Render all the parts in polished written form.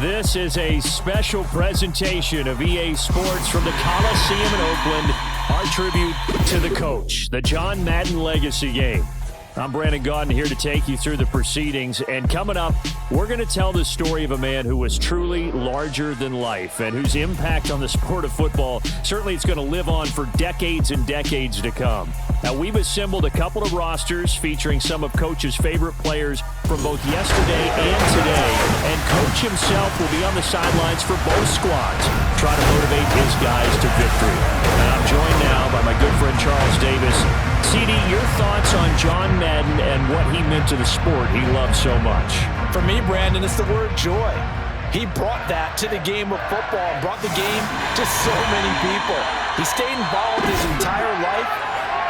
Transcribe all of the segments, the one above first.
This is a special presentation of EA Sports from the Coliseum in Oakland. Our tribute to the coach, the John Madden Legacy Game. I'm Brandon Gaudin here to take you through the proceedings. And coming up, we're going to tell the story of a man who was truly larger than life and whose impact on the sport of football, certainly it's going to live on for decades and decades to come. Now, we've assembled a couple of rosters featuring some of Coach's favorite players from both yesterday and today. And Coach himself will be on the sidelines for both squads, trying to motivate his guys to victory. And I'm joined now by my good friend Charles Davis. CD, your thoughts on John Madden and what he meant to the sport he loved so much? For me, Brandon, it's the word joy. He brought that to the game of football and brought the game to so many people. He stayed involved his entire life.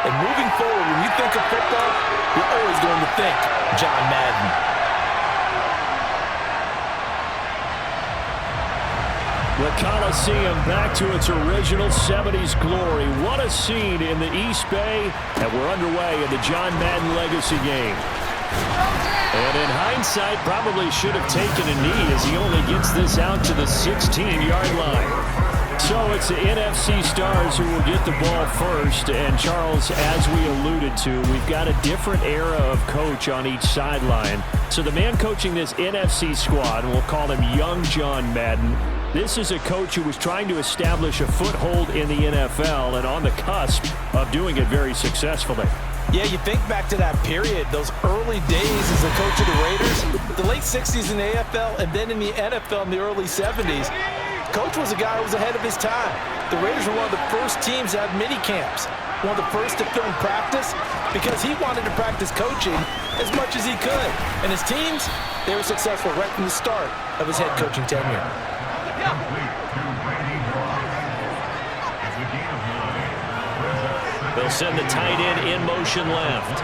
And moving forward, when you think of football, you're always going to think John Madden. The Coliseum back to its original 70s glory. What a scene in the East Bay. And we're underway in the John Madden Legacy Game. And in hindsight, probably should have taken a knee as he only gets this out to the 16-yard line. So it's the NFC stars who will get the ball first. And Charles, as we alluded to, we've got a different era of coach on each sideline. So the man coaching this NFC squad, we'll call him Young John Madden. This is a coach who was trying to establish a foothold in the NFL and on the cusp of doing it very successfully. Yeah, you think back to that period, those early days as a coach of the Raiders, the late 60s in the AFL, and then in the NFL in the early 70s. Coach was a guy who was ahead of his time. The Raiders were one of the first teams to have mini camps, one of the first to film practice, because he wanted to practice coaching as much as he could. And his teams, they were successful right from the start of his head coaching tenure. They'll send the tight end in motion left.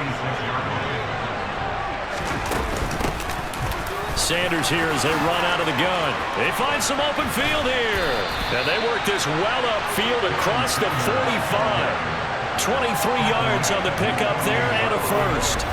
Sanders here as they run out of the gun. They find some open field here. And they work this well upfield across the 45. 23 yards on the pickup there and a first.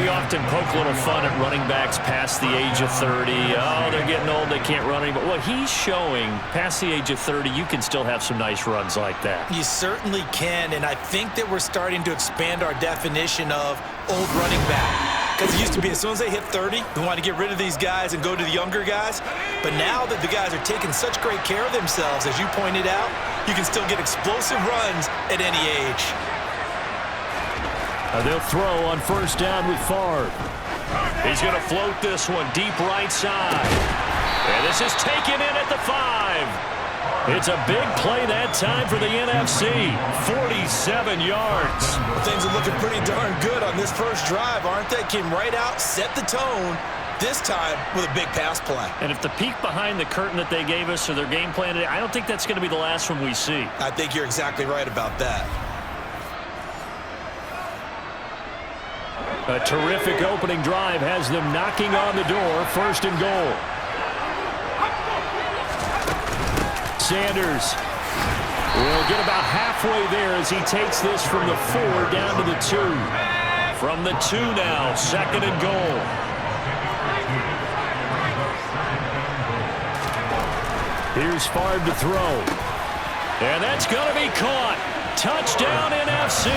We often poke a little fun at running backs past the age of 30. Oh, they're getting old, they can't run anymore. Well, he's showing past the age of 30, you can still have some nice runs like that. You certainly can, and I think that we're starting to expand our definition of old running back. Because it used to be as soon as they hit 30, we want to get rid of these guys and go to the younger guys. But now that the guys are taking such great care of themselves, as you pointed out, you can still get explosive runs at any age. They'll throw on first down with Favre. He's going to float this one deep right side. And this is taken in at the 5. It's a big play that time for the NFC. 47 yards. Things are looking pretty darn good on this first drive, aren't they? Came right out, set the tone, this time with a big pass play. And if the peek behind the curtain that they gave us or their game plan today, I don't think that's going to be the last one we see. I think you're exactly right about that. A terrific opening drive has them knocking on the door, first and goal. Sanders will get about halfway there as he takes this from the 4 down to the 2. From the 2 now, second and goal. Here's Favre to throw. And that's going to be caught. Touchdown NFC.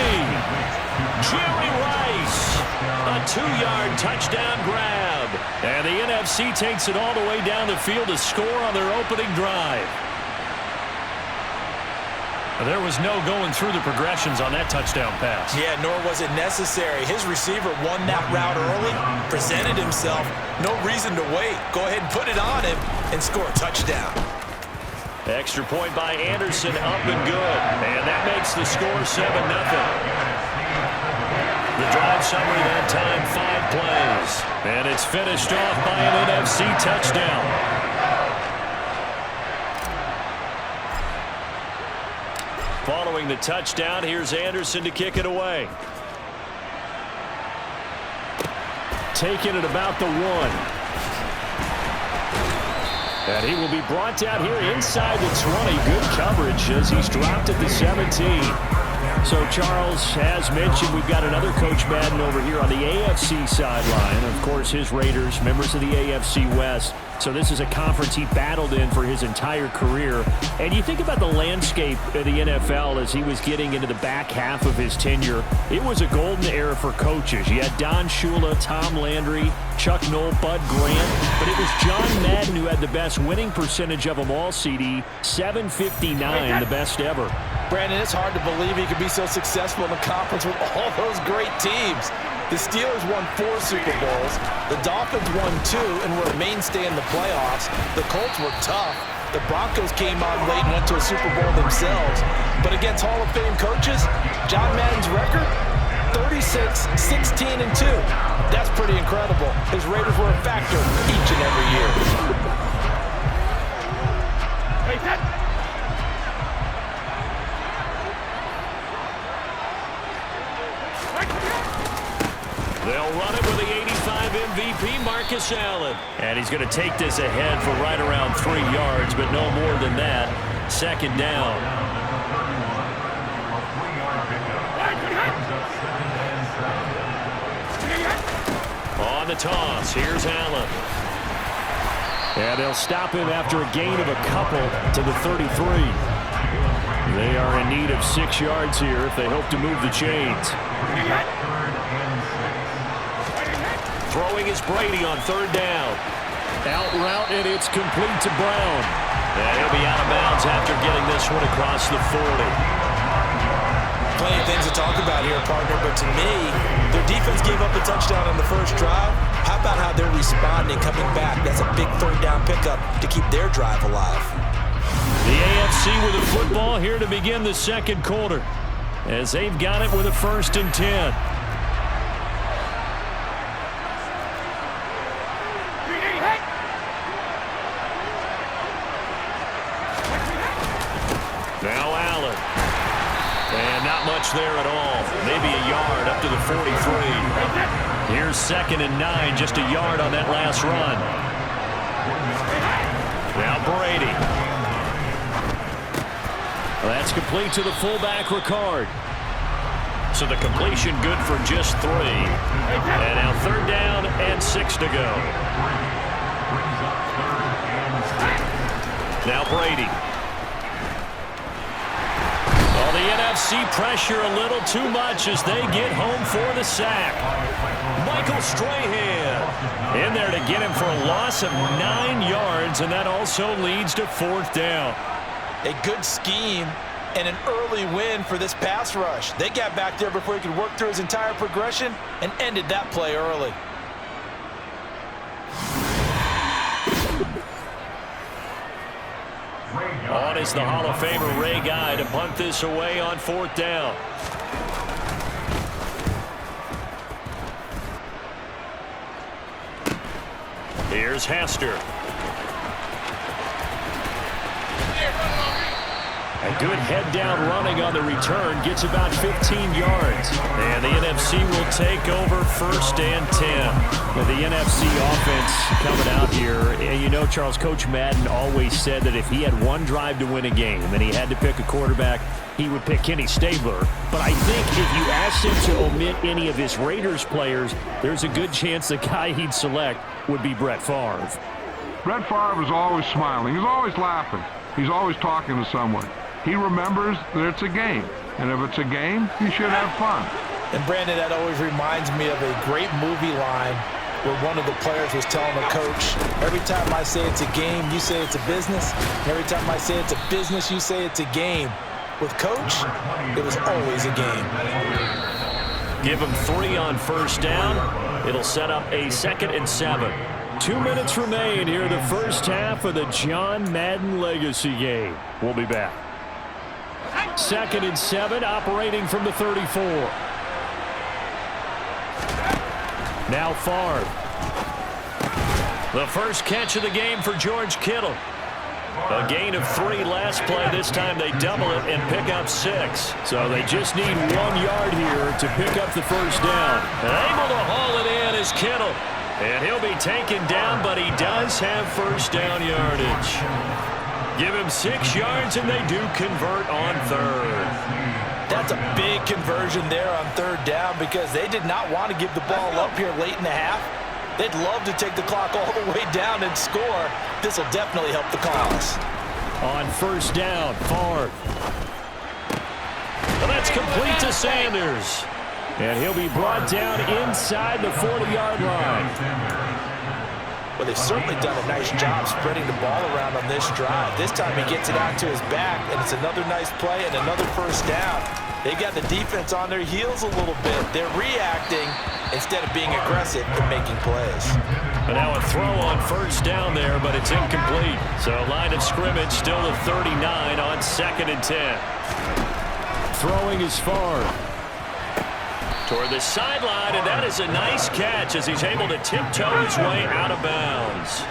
Jerry Rice. A 2-yard touchdown grab. And the NFC takes it all the way down the field to score on their opening drive. There was no going through the progressions on that touchdown pass. Yeah, nor was it necessary. His receiver won that route early, presented himself, no reason to wait. Go ahead and put it on him and score a touchdown. Extra point by Anderson, up and good. And that makes the score 7-0. The drive summary that time, 5 plays. And it's finished off by an NFC touchdown. Following the touchdown, here's Anderson to kick it away. Taking it about the 1. And he will be brought down here inside the 20. Good coverage as he's dropped at the 17. So, Charles, as mentioned, we've got another Coach Madden over here on the AFC sideline. Of course, his Raiders, members of the AFC West. So this is a conference he battled in for his entire career. And you think about the landscape of the NFL as he was getting into the back half of his tenure. It was a golden era for coaches. You had Don Shula, Tom Landry, Chuck Noll, Bud Grant. But it was John Madden who had the best winning percentage of them all, CD. 759, the best ever. Brandon, it's hard to believe he could be so successful in the conference with all those great teams. The Steelers won 4 Super Bowls. The Dolphins won 2 and were a mainstay in the playoffs. The Colts were tough. The Broncos came on late and went to a Super Bowl themselves. But against Hall of Fame coaches, John Madden's record, 36, 16, and 2. That's pretty incredible. His Raiders were a factor each and every year. They'll run it with the 85 MVP, Marcus Allen. And he's going to take this ahead for right around 3 yards, but no more than that. Second down. On the toss, here's Allen. And they'll stop him after a gain of a couple to the 33. They are in need of 6 yards here if they hope to move the chains. Throwing is Brady on third down. Out route, and it's complete to Brown. And he'll be out of bounds after getting this one across the 40. Plenty of things to talk about here, partner, but to me, their defense gave up a touchdown on the first drive. How about how they're responding, coming back? That's a big third down pickup to keep their drive alive. The AFC with a football here to begin the second quarter, as they've got it with a 1st and 10. Now Allen. And not much there at all. Maybe a yard up to the 43. Here's 2nd and 9, just a yard on that last run. Now Brady. Well, that's complete to the fullback, Ricard. So the completion good for just 3. And now 3rd down and 6 to go. Now Brady. Well, the NFC pressure a little too much as they get home for the sack. Michael Strahan in there to get him for a loss of 9 yards, and that also leads to 4th down. A good scheme and an early win for this pass rush. They got back there before he could work through his entire progression and ended that play early. On is the Hall of Famer Ray Guy to punt this away on 4th down. Here's Hester. A good head-down running on the return. Gets about 15 yards. And the NFC will take over 1st and 10. With the NFC offense coming out here. And you know, Charles, Coach Madden always said that if he had one drive to win a game and he had to pick a quarterback, he would pick Kenny Stabler. But I think if you asked him to omit any of his Raiders players, there's a good chance the guy he'd select would be Brett Favre. Brett Favre is always smiling. He's always laughing. He's always talking to someone. He remembers that it's a game. And if it's a game, you should have fun. And Brandon, that always reminds me of a great movie line where one of the players was telling the coach, every time I say it's a game, you say it's a business. And every time I say it's a business, you say it's a game. With Coach, it was always a game. Give him 3 on 1st down. It'll set up a 2nd and 7. 2 minutes remain here in the first half of the John Madden Legacy game. We'll be back. 2nd and 7, operating from the 34. Now Favre. The first catch of the game for George Kittle. A gain of 3 last play. This time they double it and pick up 6. So they just need 1 yard here to pick up the 1st down. Able to haul it in is Kittle. And he'll be taken down, but he does have 1st down yardage. Give him 6 yards, and they do convert on 3rd. That's a big conversion there on 3rd down because they did not want to give the ball up here late in the half. They'd love to take the clock all the way down and score. This will definitely help the cause. On first down, Favre. Well, that's complete to Sanders. And he'll be brought down inside the 40-yard line. Well, they've certainly done a nice job spreading the ball around on this drive. This time he gets it out to his back, and it's another nice play and another first down. They got the defense on their heels a little bit. They're reacting instead of being aggressive and making plays. And now a throw on first down there, but it's incomplete. So line of scrimmage still at 39 on 2nd and 10. Throwing is far. Toward the sideline, and that is a nice catch as he's able to tiptoe his way out of bounds.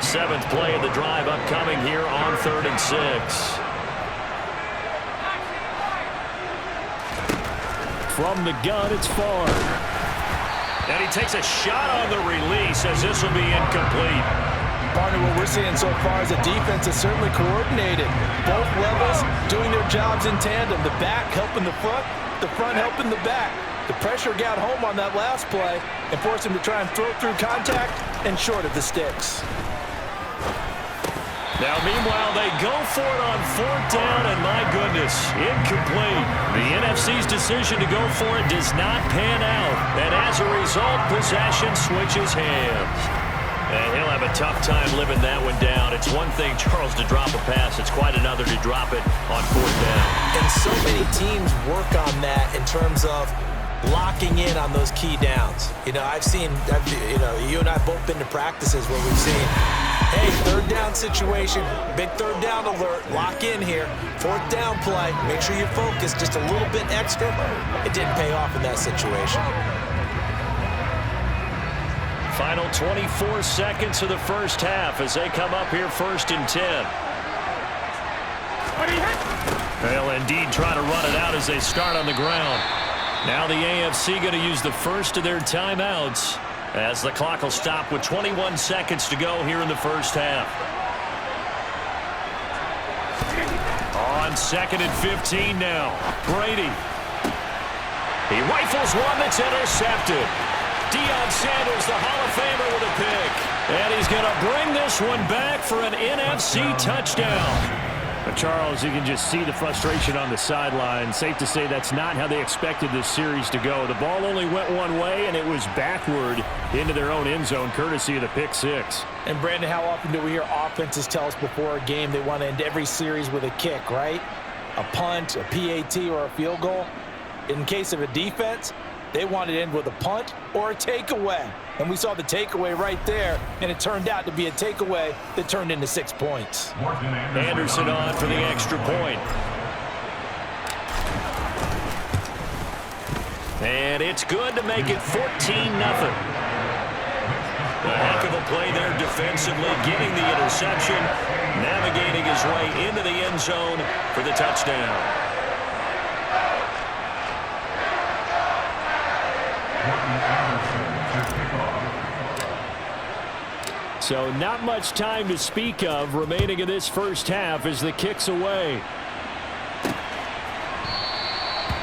7th play of the drive upcoming here on 3rd and 6. From the gun, it's Favre. And he takes a shot on the release as this will be incomplete. Partner, what we're seeing so far is the defense is certainly coordinated. Both levels doing their jobs in tandem. The back helping the front helping the back. The pressure got home on that last play and forced him to try and throw through contact and short of the sticks. Now, meanwhile, they go for it on 4th down, and my goodness, incomplete. The NFC's decision to go for it does not pan out, and as a result, possession switches hands. And he'll have a tough time living that one down. It's one thing, Charles, to drop a pass. It's quite another to drop it on 4th down. And so many teams work on that in terms of locking in on those key downs. You know, you and I both been to practices where we've seen, hey, 3rd down situation, big 3rd down alert, lock in here, 4th down play, make sure you focus just a little bit extra. It didn't pay off in that situation. Final 24 seconds of the first half as they come up here 1st and 10. They'll indeed try to run it out as they start on the ground. Now the AFC going to use the first of their timeouts as the clock will stop with 21 seconds to go here in the first half. On 2nd and 15 now, Brady. He rifles one that's intercepted. Deion Sanders, the Hall of Famer, with a pick. And he's going to bring this one back for an NFC touchdown. But Charles, you can just see the frustration on the sideline. Safe to say that's not how they expected this series to go. The ball only went one way, and it was backward into their own end zone, courtesy of the pick six. And, Brandon, how often do we hear offenses tell us before a game they want to end every series with a kick, right? A punt, a PAT, or a field goal. In case of a defense, they want to end with a punt or a takeaway. And we saw the takeaway right there, and it turned out to be a takeaway that turned into 6 points. Anderson on for the extra point. And it's good to make it 14-0. A heck of a play there defensively, getting the interception, navigating his way into the end zone for the touchdown. So not much time to speak of remaining in this first half as the kick's away.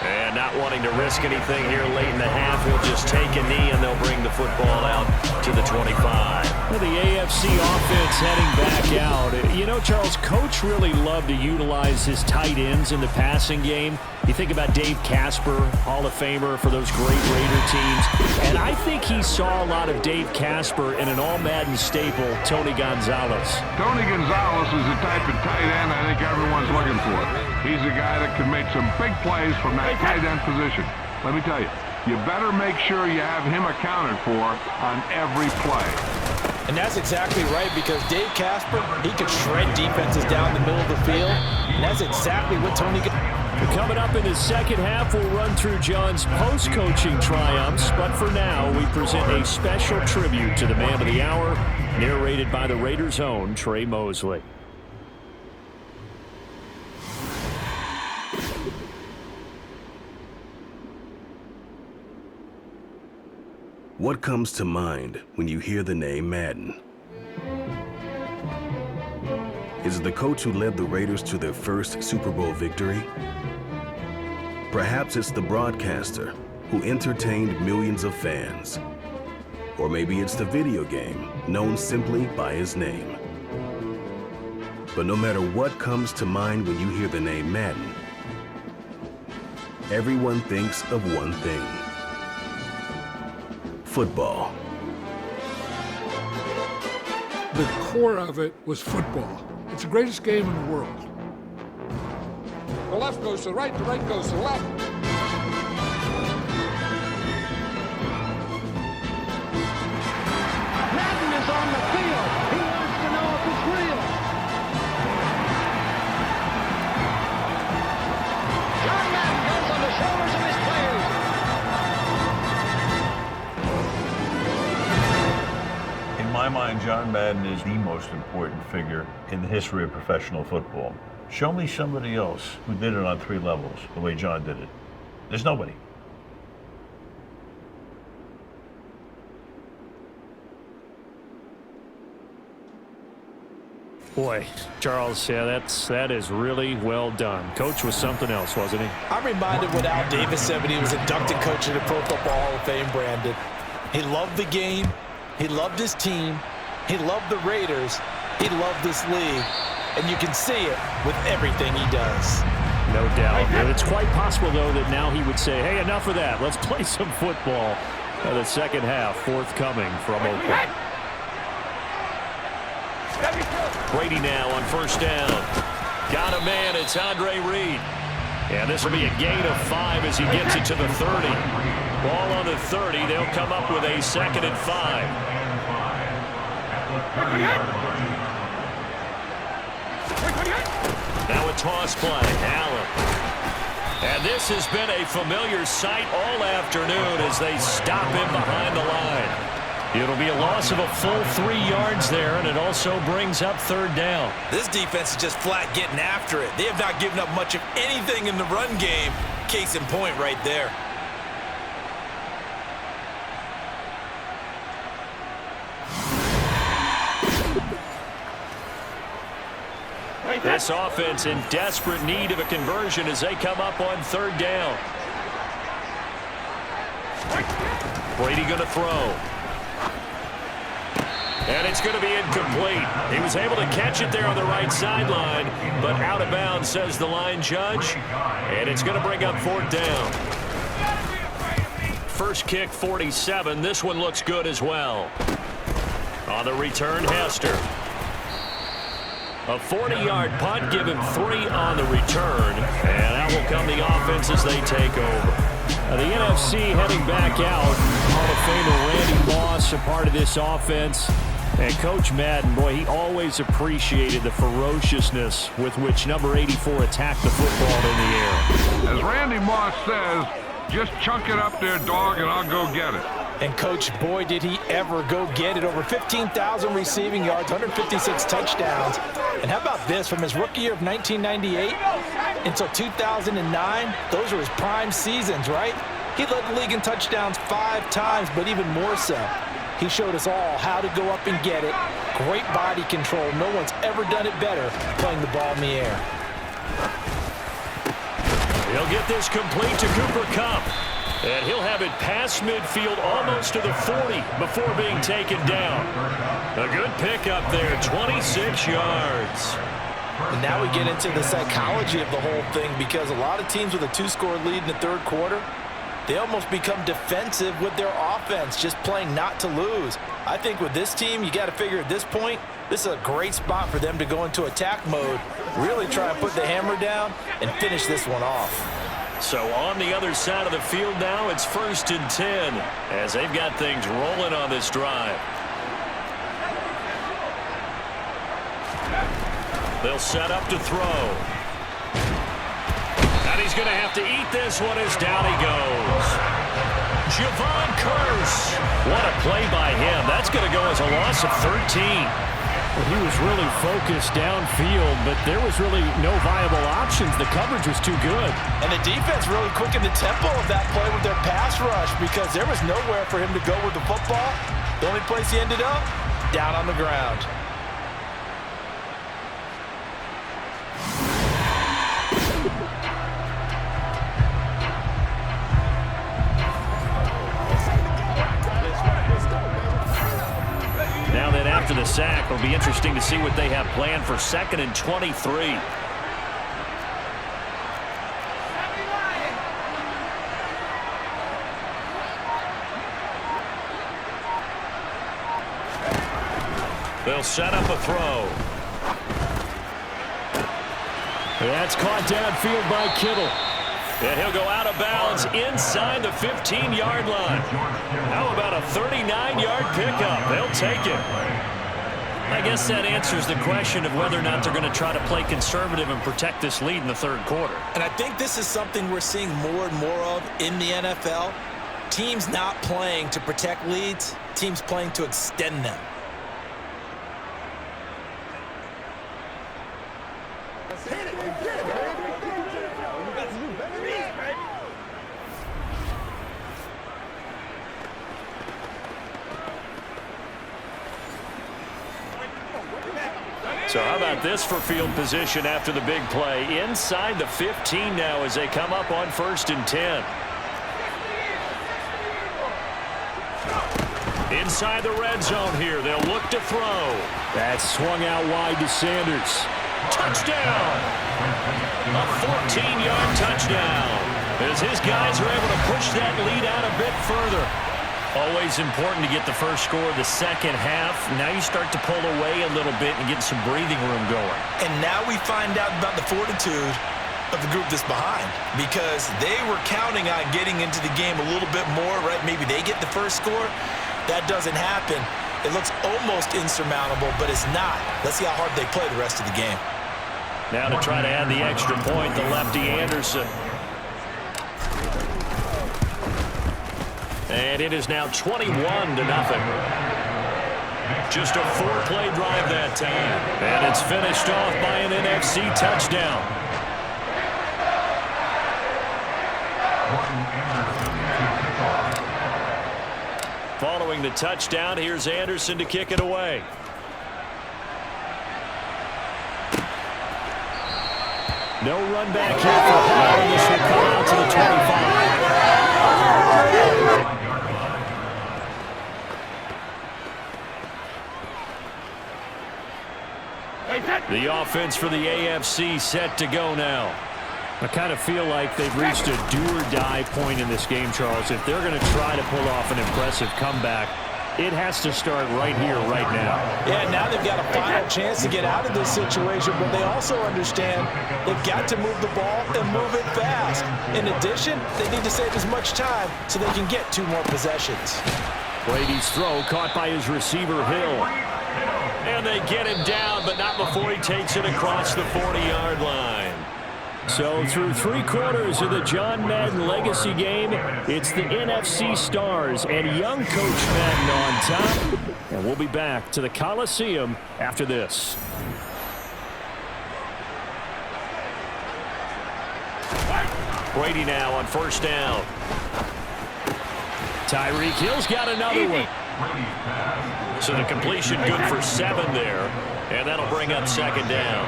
And not wanting to risk anything here late in the half, he'll just take a knee and they'll bring the football out to the 25. Well, the AFC offense heading back out. You know, Charles, Coach really loved to utilize his tight ends in the passing game. You think about Dave Casper, Hall of Famer for those great Raider teams. And I think he saw a lot of Dave Casper in an all-Madden staple, Tony Gonzalez. Tony Gonzalez is the type of tight end I think everyone's looking for. He's a guy that can make some big plays from that tight end position. Let me tell you, you better make sure you have him accounted for on every play. And that's exactly right, because Dave Casper, he could shred defenses down the middle of the field. And that's exactly what Tony... Coming up in the second half, we'll run through John's post-coaching triumphs. But for now, we present a special tribute to the man of the hour, narrated by the Raiders' own Trey Mosley. What comes to mind when you hear the name Madden? Is it the coach who led the Raiders to their first Super Bowl victory? Perhaps it's the broadcaster who entertained millions of fans. Or maybe it's the video game, known simply by his name. But no matter what comes to mind when you hear the name Madden, everyone thinks of one thing: football. The core of it was football. It's the greatest game in the world. The left goes to the right goes to the left. Madden is on the field. He wants to know if it's real. John Madden goes on the shoulders of his players. In my mind, John Madden is the most important figure in the history of professional football. Show me somebody else who did it on 3 levels the way John did it. There's nobody. Boy, Charles, yeah, that is really well done. Coach was something else, wasn't he? I'm reminded what Al Davis said when he was inducted coach of the Pro Football Hall of Fame, Brandon. He loved the game. He loved his team. He loved the Raiders. He loved this league. And you can see it with everything he does. No doubt. And it's quite possible, though, that now he would say, hey, enough of that. Let's play some football. The second half forthcoming from Oakland. Brady now on first down. Got a man. It's Andre Reed. And this will be a gain of 5 as he gets it to the 30. Ball on the 30. They'll come up with a 2nd and 5. Now a toss play. Allen. And this has been a familiar sight all afternoon as they stop him behind the line. It'll be a loss of a full 3 yards there, and it also brings up 3rd down. This defense is just flat getting after it. They have not given up much of anything in the run game. Case in point right there. This offense in desperate need of a conversion as they come up on 3rd down. Brady going to throw. And it's going to be incomplete. He was able to catch it there on the right sideline, but out of bounds, says the line judge. And it's going to bring up 4th down. First kick, 47. This one looks good as well. On the return, Hester. A 40-yard punt, give him 3 on the return. And out will come the offense as they take over. The NFC heading back out. Hall of Famer Randy Moss, a part of this offense. And Coach Madden, boy, he always appreciated the ferociousness with which number 84 attacked the football in the air. As Randy Moss says, just chunk it up there, dog, and I'll go get it. And, Coach, boy, did he ever go get it. Over 15,000 receiving yards, 156 touchdowns. And how about this? From his rookie year of 1998 until 2009, those were his prime seasons, right? He led the league in touchdowns 5 times, but even more so, he showed us all how to go up and get it. Great body control. No one's ever done it better playing the ball in the air. He'll get this complete to Cooper Kupp. And he'll have it past midfield almost to the 40 before being taken down. A good pickup there, 26 yards. And now we get into the psychology of the whole thing, because a lot of teams with a 2-score lead in the 3rd quarter, they almost become defensive with their offense, just playing not to lose. I think with this team, you got to figure at this point, this is a great spot for them to go into attack mode, really try and put the hammer down and finish this one off. So on the other side of the field now, it's 1st and 10 as they've got things rolling on this drive. They'll set up to throw. And he's going to have to eat this one as down he goes. Javon Curse. What a play by him. That's going to go as a loss of 13. Well, he was really focused downfield, but there was really no viable options. The coverage was too good. And the defense really quickened the tempo of that play with their pass rush, because there was nowhere for him to go with the football. The only place he ended up, down on the ground. It'll be interesting to see what they have planned for 2nd and 23. They'll set up a throw. That's caught downfield by Kittle. And he'll go out of bounds inside the 15-yard line. How about a 39-yard pickup? They'll take it. I guess that answers the question of whether or not they're going to try to play conservative and protect this lead in the 3rd quarter. And I think this is something we're seeing more and more of in the NFL. Teams not playing to protect leads, teams playing to extend them. So how about this for field position after the big play? Inside the 15 now as they come up on 1st and 10. Inside the red zone here. They'll look to throw. That's swung out wide to Sanders. Touchdown! A 14-yard touchdown. As his guys are able to push that lead out a bit further. Always important to get the first score of the 2nd half. Now you start to pull away a little bit and get some breathing room going. And now we find out about the fortitude of the group that's behind, because they were counting on getting into the game a little bit more, right? Maybe they get the first score. That doesn't happen. It looks almost insurmountable, but it's not. Let's see how hard they play the rest of the game. Now to try to add the extra point, the lefty Anderson. And it is now 21-0. Just a 4-play drive that time. And it's finished off by an NFC touchdown. Following the touchdown, here's Anderson to kick it away. No run back here for Hall, and this will come out to the 25. The offense for the AFC set to go now. I kind of feel like they've reached a do-or-die point in this game, Charles. If they're going to try to pull off an impressive comeback, it has to start right here, right now. Yeah, now they've got a final chance to get out of this situation, but they also understand they've got to move the ball and move it fast. In addition, they need to save as much time so they can get 2 more possessions. Brady's throw caught by his receiver, Hill. And they get him down, but not before he takes it across the 40-yard line. So through 3 quarters of the John Madden legacy game, it's the NFC stars and young Coach Madden on top. And we'll be back to the Coliseum after this. Brady now on 1st down. Tyreek Hill's got another one. So the completion good for 7 there. And that'll bring up 2nd down.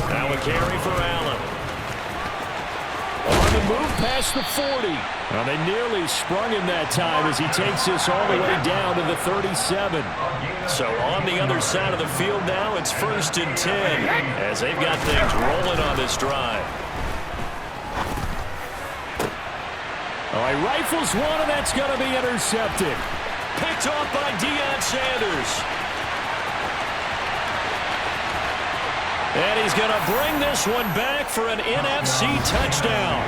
Now a carry for Allen. On the move past the 40. Well, they nearly sprung him that time as he takes this all the way down to the 37. So on the other side of the field now, it's 1st and 10 as they've got things rolling on this drive. All right, rifles one, and that's going to be intercepted. Picked off by Deion Sanders. And he's going to bring this one back for an NFC touchdown.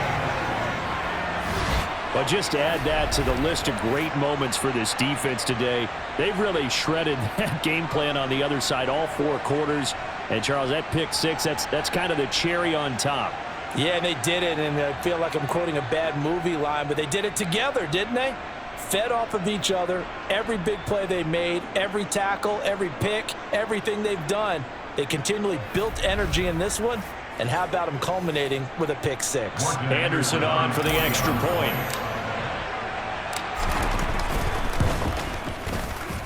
But just to add that to the list of great moments for this defense today, they've really shredded that game plan on the other side all 4 quarters. And, Charles, that pick 6, that's kind of the cherry on top. Yeah, they did it, and I feel like I'm quoting a bad movie line, but they did it together, didn't they? Fed off of each other, every big play they made, every tackle, every pick, everything they've done. They continually built energy in this one, and how about them culminating with a pick 6? Anderson on for the extra point.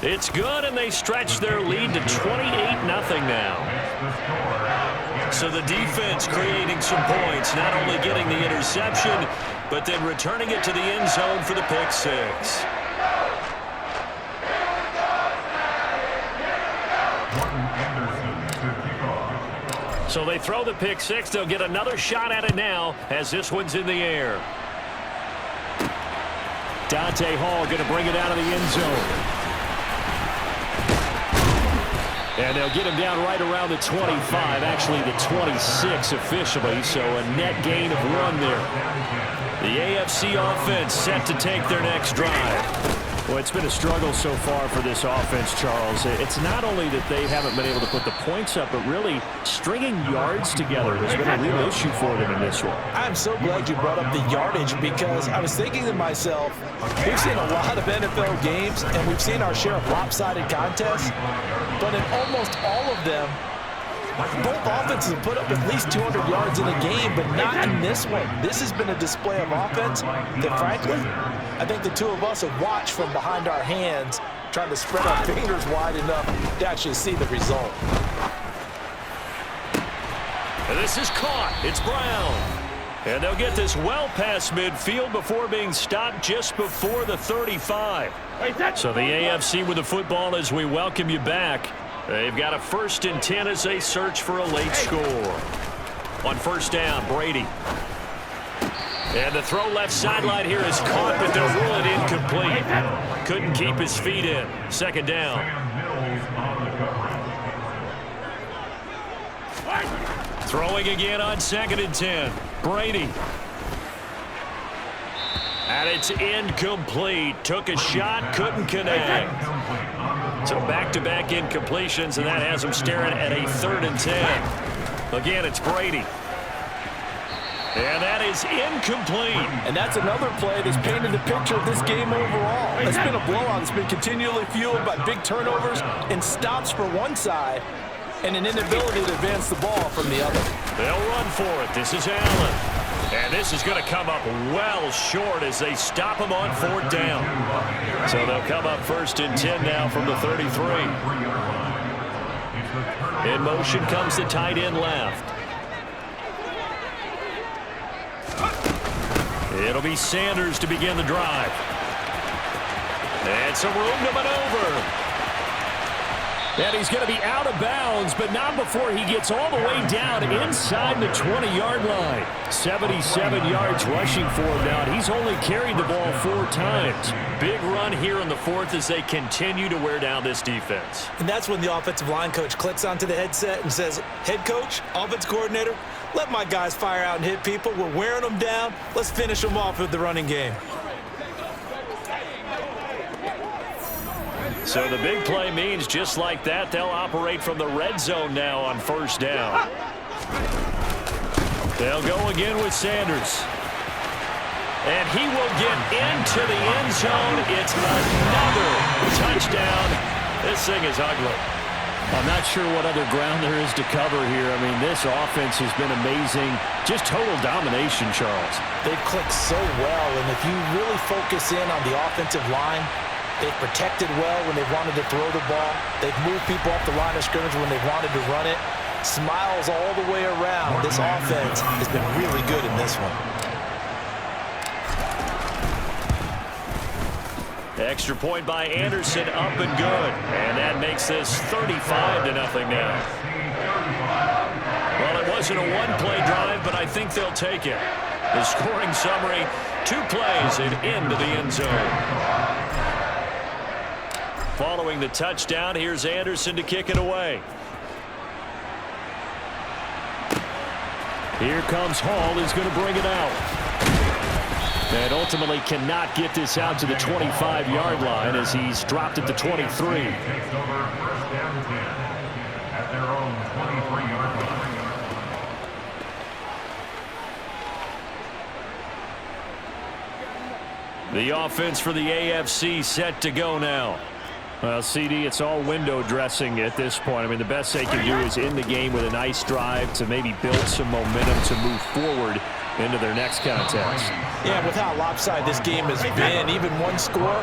It's good, and they stretch their lead to 28-0 now. So the defense creating some points, not only getting the interception, but then returning it to the end zone for the pick 6. So they throw the pick six. They'll get another shot at it now as this one's in the air. Dante Hall going to bring it out of the end zone. And they'll get him down right around the 25, actually the 26 officially, so a net gain of 1 there. The AFC offense set to take their next drive. Well, it's been a struggle so far for this offense, Charles. It's not only that they haven't been able to put the points up, but really stringing yards together has been a real issue for them in this one. I'm so glad you brought up the yardage because I was thinking to myself, we've seen a lot of NFL games and we've seen our share of lopsided contests, but in almost all of them, both offenses have put up at least 200 yards in a game, but not in this one. This has been a display of offense that, frankly, I think the two of us have watched from behind our hands, trying to spread our fingers wide enough to actually see the result. And this is caught. It's Brown. And they'll get this well past midfield before being stopped just before the 35. So the AFC with the football as we welcome you back. They've got a 1st and 10 as they search for a late score. On first down, Brady. And the throw left sideline here is caught, but they'll rule it incomplete. Couldn't keep his feet in. 2nd down. Throwing again on 2nd and 10. Brady. And it's incomplete. Took a shot, couldn't connect. So back-to-back incompletions, and that has them staring at a 3rd and 10. Again, it's Brady. And that is incomplete. And that's another play that's painted the picture of this game overall. It's been a blowout. It's been continually fueled by big turnovers and stops for one side and an inability to advance the ball from the other. They'll run for it. This is Allen. And this is going to come up well short as they stop him on 4th down. So they'll come up 1st and 10 now from the 33. In motion comes the tight end left. It'll be Sanders to begin the drive. And some room to maneuver. And he's going to be out of bounds, but not before he gets all the way down inside the 20-yard line. 77 yards rushing for him now. He's only carried the ball 4 times. Big run here in the 4th as they continue to wear down this defense. And that's when the offensive line coach clicks onto the headset and says, head coach, offense coordinator, let my guys fire out and hit people. We're wearing them down. Let's finish them off with the running game. So the big play means just like that, they'll operate from the red zone now on 1st down. They'll go again with Sanders. And he will get into the end zone. It's another touchdown. This thing is ugly. I'm not sure what other ground there is to cover here. I mean, this offense has been amazing. Just total domination, Charles. They've clicked so well, and if you really focus in on the offensive line, they've protected well when they wanted to throw the ball. They've moved people off the line of scrimmage when they wanted to run it. Smiles all the way around. This offense has been really good in this one. Extra point by Anderson, up and good. And that makes this 35-0 now. Well, it wasn't a one-play drive, but I think they'll take it. The scoring summary, 2 plays and into the end zone. Following the touchdown, here's Anderson to kick it away. Here comes Hall. He's going to bring it out. And ultimately cannot get this out to the 25-yard line as he's dropped at the 23. The offense for the AFC set to go now. Well, CD, it's all window dressing at this point. I mean, the best they can do is end the game with a nice drive to maybe build some momentum to move forward into their next contest. Yeah, with how lopsided this game has been, even one score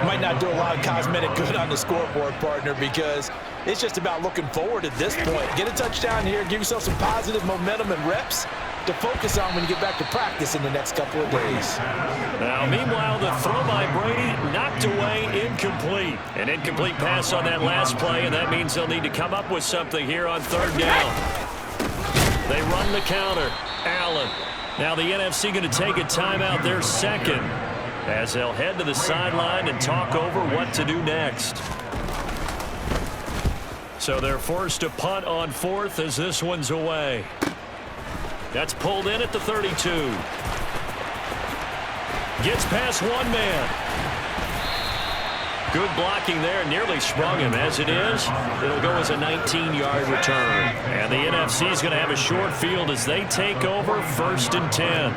might not do a lot of cosmetic good on the scoreboard, partner, because it's just about looking forward at this point. Get a touchdown here, give yourself some positive momentum and reps to focus on when you get back to practice in the next couple of days. Now, meanwhile, the throw by Brady knocked away, incomplete. An incomplete pass on that last play, and that means they'll need to come up with something here on 3rd down. They run the counter. Allen. Now the NFC going to take a timeout, their second, as they'll head to the sideline and talk over what to do next. So they're forced to punt on fourth as this one's away. That's pulled in at the 32. Gets past one man. Good blocking there. Nearly sprung him. As it is, it'll go as a 19-yard return. And the NFC is going to have a short field as they take over 1st and 10.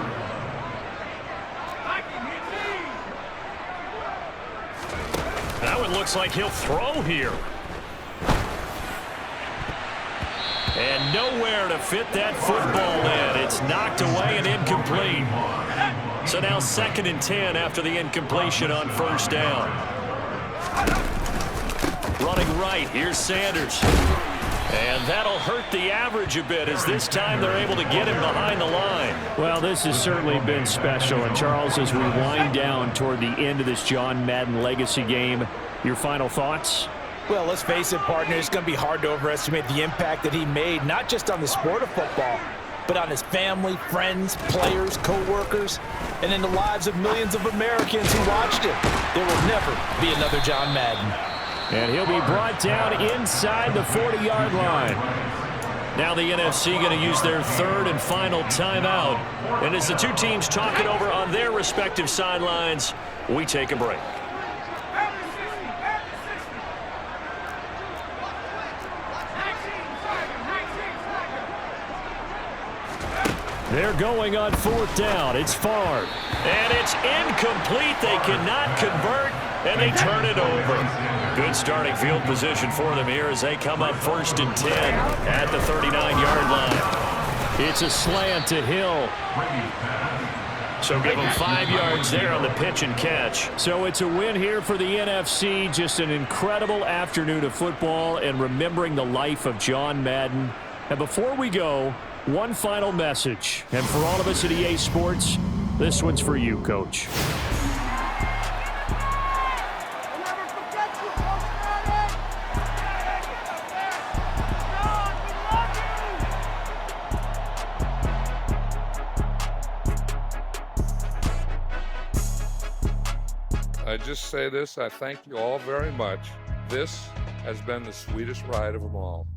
That one looks like he'll throw here. And nowhere to fit that football in. It's knocked away and incomplete. So now 2nd and 10 after the incompletion on 1st down. Running right, here's Sanders. And that'll hurt the average a bit as this time they're able to get him behind the line. Well, this has certainly been special. And Charles, as we wind down toward the end of this John Madden legacy game, your final thoughts? Well, let's face it, partner, it's going to be hard to overestimate the impact that he made, not just on the sport of football, but on his family, friends, players, co-workers, and in the lives of millions of Americans who watched it. There will never be another John Madden. And he'll be brought down inside the 40-yard line. Now the NFC going to use their 3rd and final timeout. And as the two teams talk it over on their respective sidelines, we take a break. They're going on 4th down. It's Favre. And it's incomplete. They cannot convert, and they turn it over. Good starting field position for them here as they come up 1st and 10 at the 39-yard line. It's a slant to Hill. So give them 5 yards there on the pitch and catch. So it's a win here for the NFC. Just an incredible afternoon of football and remembering the life of John Madden. And before we go, one final message. And for all of us at EA Sports, this one's for you, Coach. I just say this, I thank you all very much. This has been the sweetest ride of them all.